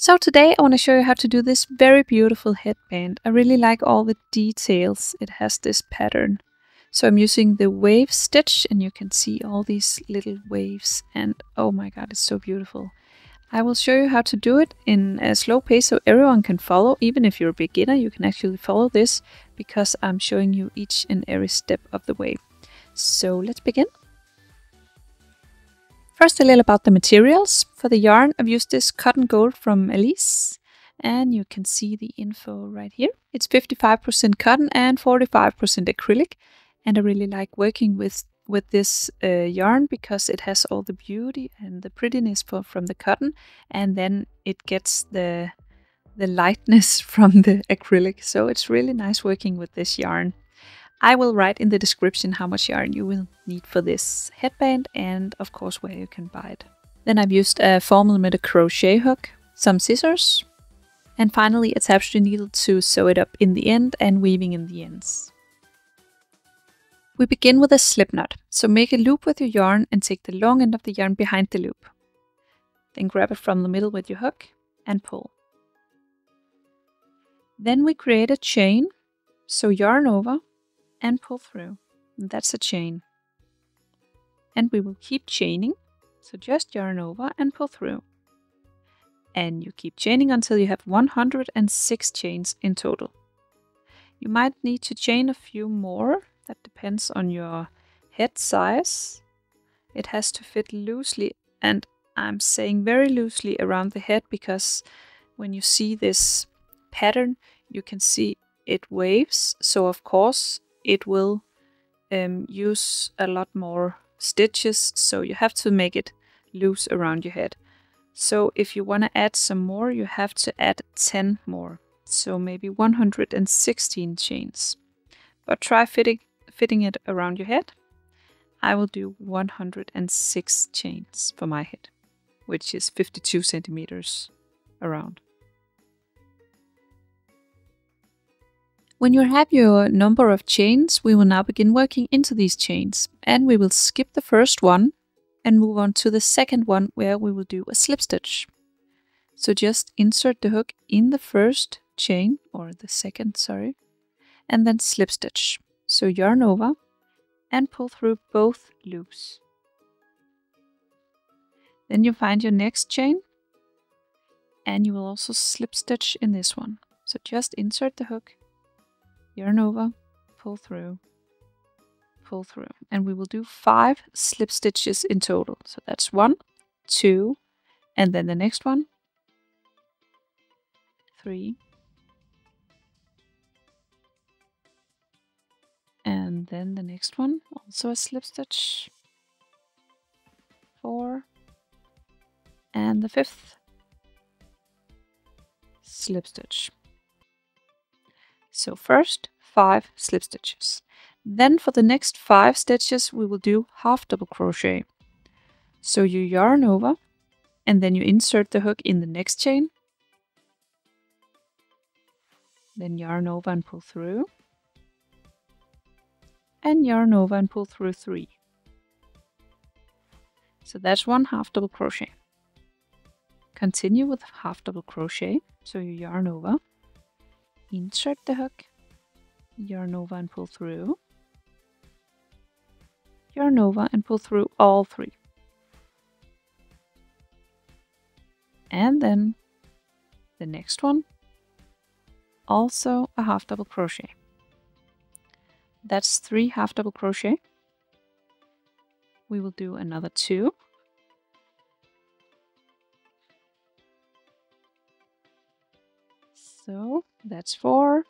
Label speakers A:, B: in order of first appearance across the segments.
A: So today I want to show you how to do this very beautiful headband. I really like all the details. It has this pattern. So I'm using the wave stitch and you can see all these little waves and oh my god, it's so beautiful. I will show you how to do it in a slow pace so everyone can follow. Even if you're a beginner, you can actually follow this because I'm showing you each and every step of the way. So let's begin. First, a little about the materials. For the yarn, I've used this cotton gold from Elise, and you can see the info right here. It's 55% cotton and 45% acrylic, and I really like working with this yarn because it has all the beauty and the prettiness from the cotton, and then it gets the lightness from the acrylic. So it's really nice working with this yarn. I will write in the description how much yarn you will need for this headband and of course where you can buy it. Then I've used a 4mm crochet hook, some scissors, and finally a tapestry needle to sew it up in the end and weaving in the ends. We begin with a slip knot, so make a loop with your yarn and take the long end of the yarn behind the loop. Then grab it from the middle with your hook and pull. Then we create a chain, so yarn over and pull through. And that's a chain. And we will keep chaining, so just yarn over and pull through. And you keep chaining until you have 106 chains in total. You might need to chain a few more, that depends on your head size. It has to fit loosely, and I'm saying very loosely around the head because when you see this pattern, you can see it waves, so of course it will use a lot more stitches, so you have to make it loose around your head. So if you want to add some more, you have to add 10 more, so maybe 116 chains. But try fitting it around your head. I will do 106 chains for my head, which is 52 centimeters around. When you have your number of chains, we will now begin working into these chains, and we will skip the first one and move on to the second one where we will do a slip stitch. So just insert the hook in the first chain, or the second, sorry, and then slip stitch. So yarn over and pull through both loops. Then you find your next chain and you will also slip stitch in this one. So just insert the hook, yarn over, pull through, and we will do 5 slip stitches in total. So that's 1, 2, and then the next one, 3, and then the next one, also a slip stitch, 4, and the 5th slip stitch. So first 5 slip stitches. Then for the next 5 stitches we will do half double crochet. So you yarn over and then you insert the hook in the next chain. Then yarn over and pull through. And yarn over and pull through 3. So that's 1 half double crochet. Continue with half double crochet. So you yarn over, insert the hook, yarn over and pull through, yarn over and pull through all 3. And then the next one, also a half double crochet. That's 3 half double crochet. We will do another 2. So that's 4.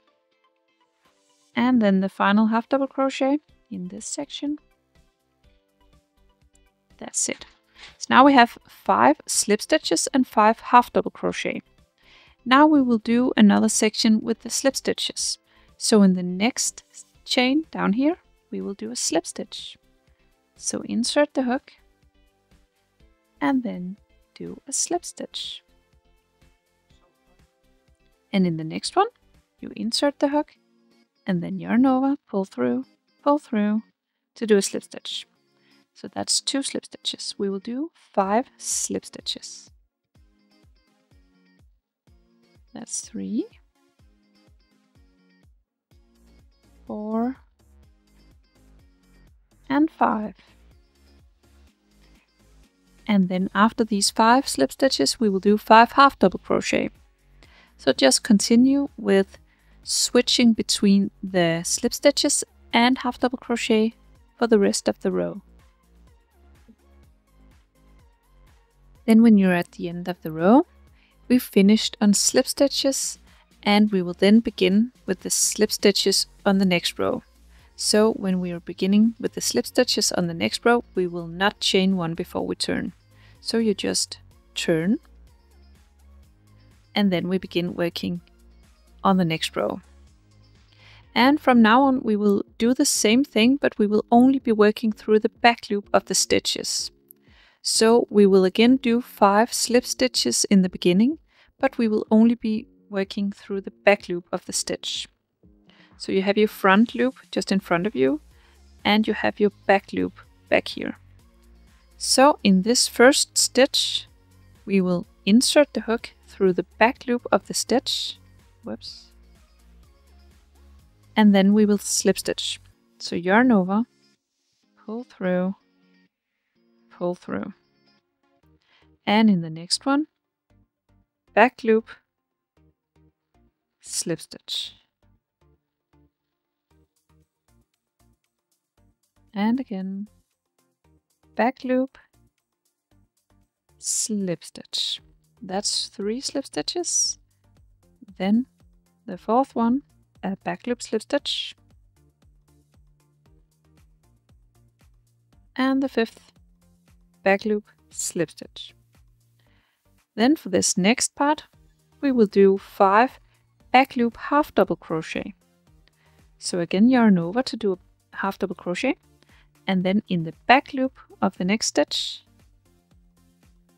A: And then the final half double crochet in this section. That's it. So now we have 5 slip stitches and 5 half double crochet. Now we will do another section with the slip stitches. So in the next chain down here, we will do a slip stitch. So insert the hook and then do a slip stitch. And in the next one, you insert the hook and then yarn over, pull through to do a slip stitch. So that's 2 slip stitches. We will do 5 slip stitches. That's 3, 4, and 5. And then after these 5 slip stitches, we will do 5 half double crochet. So just continue with switching between the slip stitches and half double crochet for the rest of the row. Then when you're at the end of the row, we've finished on slip stitches, and we will then begin with the slip stitches on the next row. So when we are beginning with the slip stitches on the next row, we will not chain 1 before we turn. So you just turn, and then we begin working on the next row. And from now on we will do the same thing, but we will only be working through the back loop of the stitches. So we will again do 5 slip stitches in the beginning, but we will only be working through the back loop of the stitch. So you have your front loop just in front of you, and you have your back loop back here. So in this first stitch, we will insert the hook through the back loop of the stitch. Whoops. And then we will slip stitch. So yarn over, pull through, pull through. And in the next one, back loop, slip stitch. And again, back loop, slip stitch. That's 3 slip stitches. Then the 4th one, a back loop slip stitch. And the 5th, back loop slip stitch. Then for this next part, we will do 5 back loop half double crochet. So again, yarn over to do a half double crochet, and then in the back loop of the next stitch,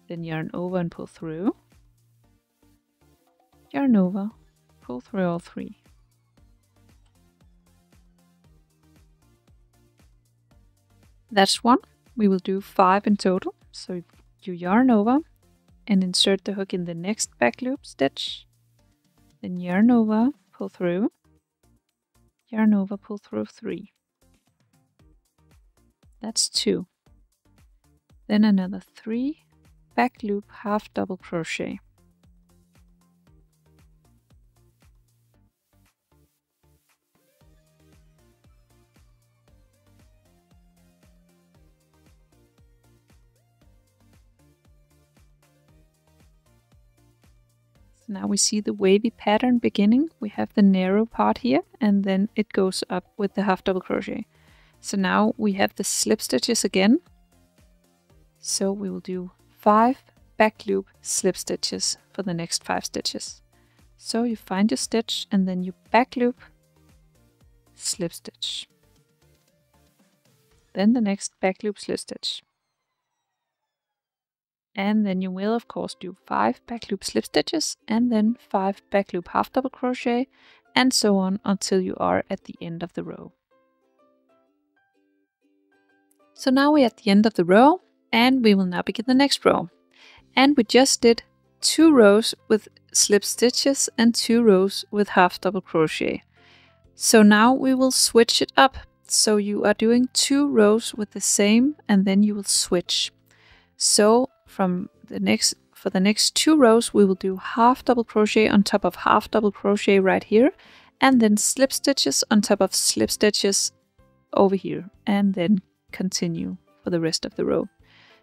A: then yarn over and pull through, yarn over, pull through all 3. That's 1. We will do 5 in total. So you yarn over and insert the hook in the next back loop stitch, then yarn over, pull through, yarn over, pull through 3. That's 2. Then another 3 back loop half double crochet. So now we see the wavy pattern beginning. We have the narrow part here, and then it goes up with the half double crochet. So now we have the slip stitches again. So we will do 5 back loop slip stitches for the next 5 stitches. So you find your stitch and then you back loop, slip stitch. Then the next back loop slip stitch. And then you will of course do 5 back loop slip stitches and then 5 back loop half double crochet, and so on until you are at the end of the row. So now we're at the end of the row, and we will now begin the next row. And we just did 2 rows with slip stitches and 2 rows with half double crochet. So now we will switch it up. So you are doing 2 rows with the same, and then you will switch. So for the next 2 rows we will do half double crochet on top of half double crochet right here, and then slip stitches on top of slip stitches over here, and then continue for the rest of the row.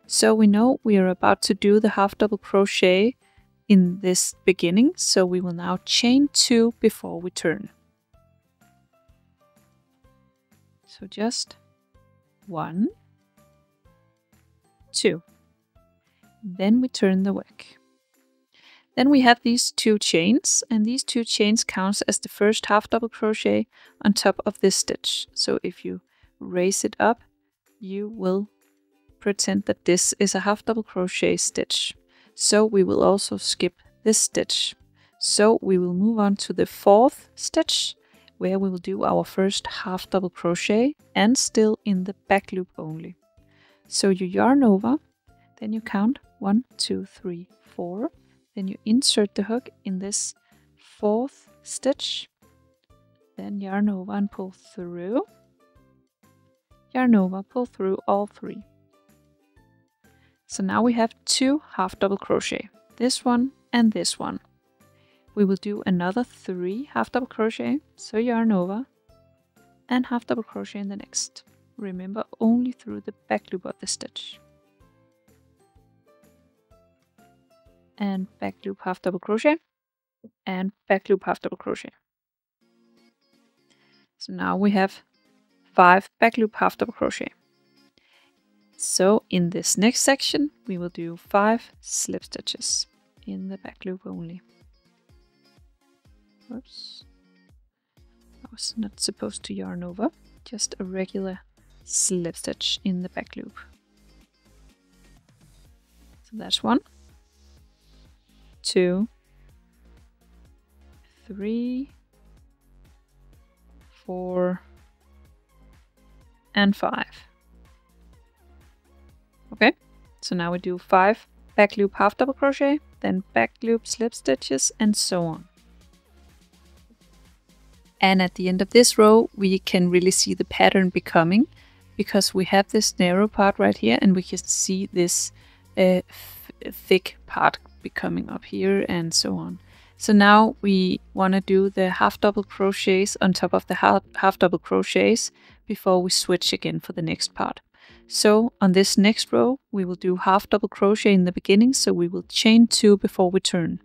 A: So we know we are about to do the half double crochet in this beginning, so we will now chain 2 before we turn. So just 1, 2. Then we turn the work. Then we have these 2 chains, and these 2 chains count as the first half double crochet on top of this stitch. So if you raise it up, you will pretend that this is a half double crochet stitch. So we will also skip this stitch. So we will move on to the 4th stitch, where we will do our first half double crochet, and still in the back loop only. So you yarn over, then you count 1, 2, 3, 4, then you insert the hook in this fourth stitch, then yarn over and pull through, yarn over, pull through all 3. So now we have 2 half double crochet, this one and this one. We will do another 3 half double crochet, so yarn over and half double crochet in the next. Remember, only through the back loop of the stitch. And back loop half double crochet and back loop half double crochet. So now we have 5 back loop half double crochet. So in this next section we will do 5 slip stitches in the back loop only. Oops, I was not supposed to yarn over, just a regular slip stitch in the back loop. So that's 1, 2, 3, 4, and 5. Okay, so now we do 5 back loop half double crochet, then back loop slip stitches, and so on. And at the end of this row we can really see the pattern becoming, because we have this narrow part right here and we can see this thick part becoming up here and so on. So now we want to do the half double crochets on top of the half double crochets before we switch again for the next part. So on this next row we will do half double crochet in the beginning, so we will chain 2 before we turn.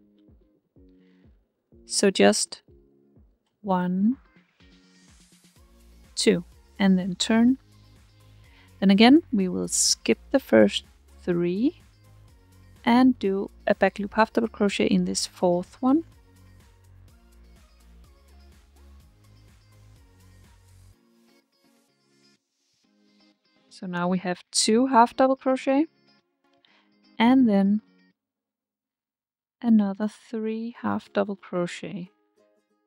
A: So just 1, 2, and then turn. Then again we will skip the first 3 and do a back loop half double crochet in this 4th one. So now we have 2 half double crochet and then another 3 half double crochet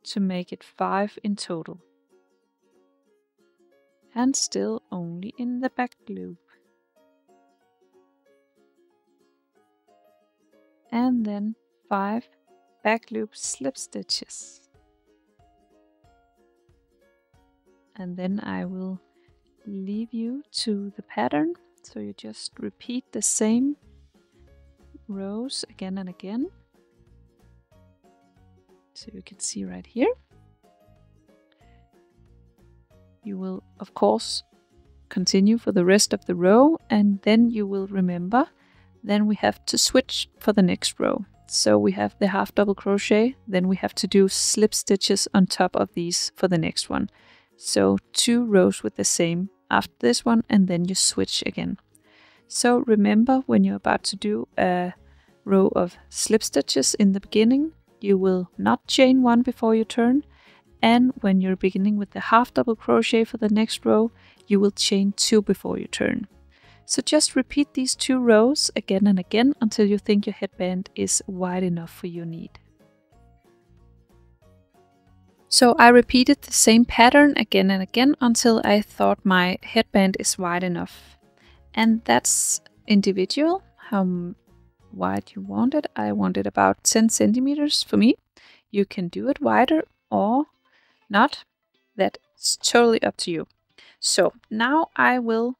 A: to make it 5 in total. And still only in the back loop. And then 5 back loop slip stitches. And then I will leave you to the pattern, so you just repeat the same rows again and again. So you can see right here. You will of course continue for the rest of the row, and then you will remember then we have to switch for the next row. So we have the half double crochet, then we have to do slip stitches on top of these for the next one. So 2 rows with the same after this one, and then you switch again. So remember, when you're about to do a row of slip stitches in the beginning, you will not chain 1 before you turn, and when you're beginning with the half double crochet for the next row, you will chain 2 before you turn. So just repeat these 2 rows again and again until you think your headband is wide enough for your need. So I repeated the same pattern again and again until I thought my headband is wide enough. And that's individual, how wide you want it. I want it about 10 centimeters for me. You can do it wider or not. That's totally up to you. So now I will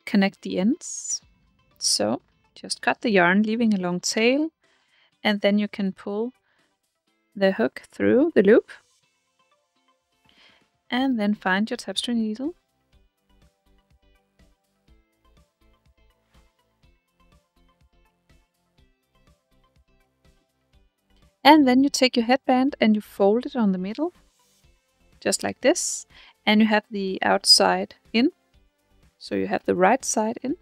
A: connect the ends. So just cut the yarn, leaving a long tail, and then you can pull the hook through the loop. And then find your tapestry needle. And then you take your headband and you fold it on the middle, just like this. And you have the outside in. So you have the right side in.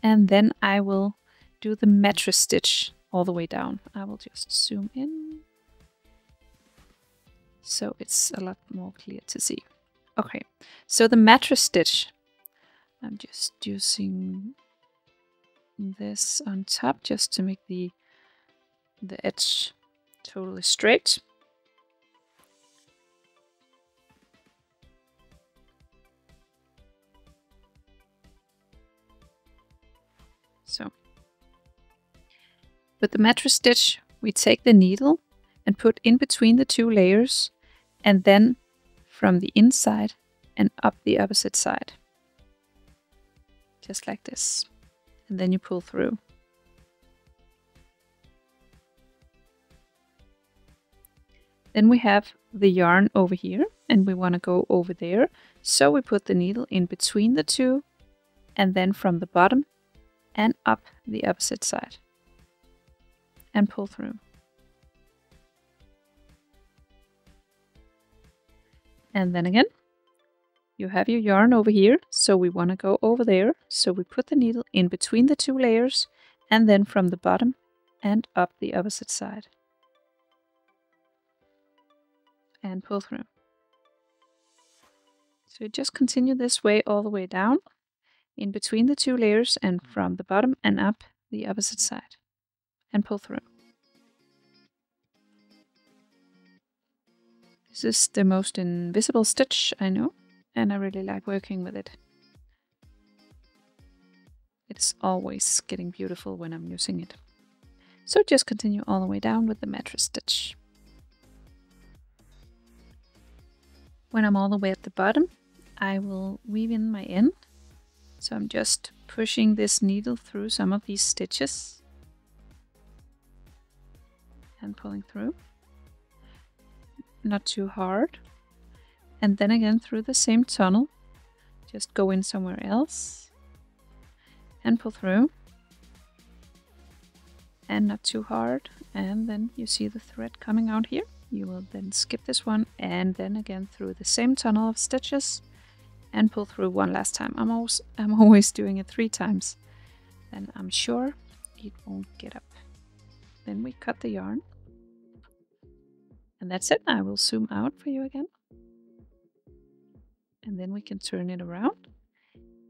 A: And then I will do the mattress stitch all the way down. I will just zoom in, so it's a lot more clear to see. Okay, so the mattress stitch, I'm just using this on top just to make the edge totally straight. So with the mattress stitch we take the needle and put in between the 2 layers, and then from the inside and up the opposite side. Just like this. And then you pull through. Then we have the yarn over here, and we want to go over there. So we put the needle in between the 2, and then from the bottom and up the opposite side. And pull through. And then again, you have your yarn over here, so we want to go over there. So we put the needle in between the 2 layers, and then from the bottom and up the opposite side. And pull through. So you just continue this way all the way down, in between the 2 layers, and from the bottom and up the opposite side. And pull through. This is the most invisible stitch, I know, and I really like working with it. It's always getting beautiful when I'm using it. So just continue all the way down with the mattress stitch. When I'm all the way at the bottom, I will weave in my end. So I'm just pushing this needle through some of these stitches and pulling through. Not too hard. And then again through the same tunnel, just go in somewhere else and pull through. And not too hard. And then you see the thread coming out here. You will then skip this one and then again through the same tunnel of stitches and pull through one last time. I'm always doing it 3 times. Then I'm sure it won't get up. Then we cut the yarn. And that's it. I will zoom out for you again. And then we can turn it around.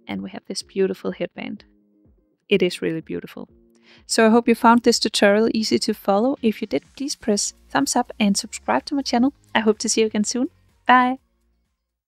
A: And we have this beautiful headband. It is really beautiful. So I hope you found this tutorial easy to follow. If you did, please press thumbs up and subscribe to my channel. I hope to see you again soon. Bye!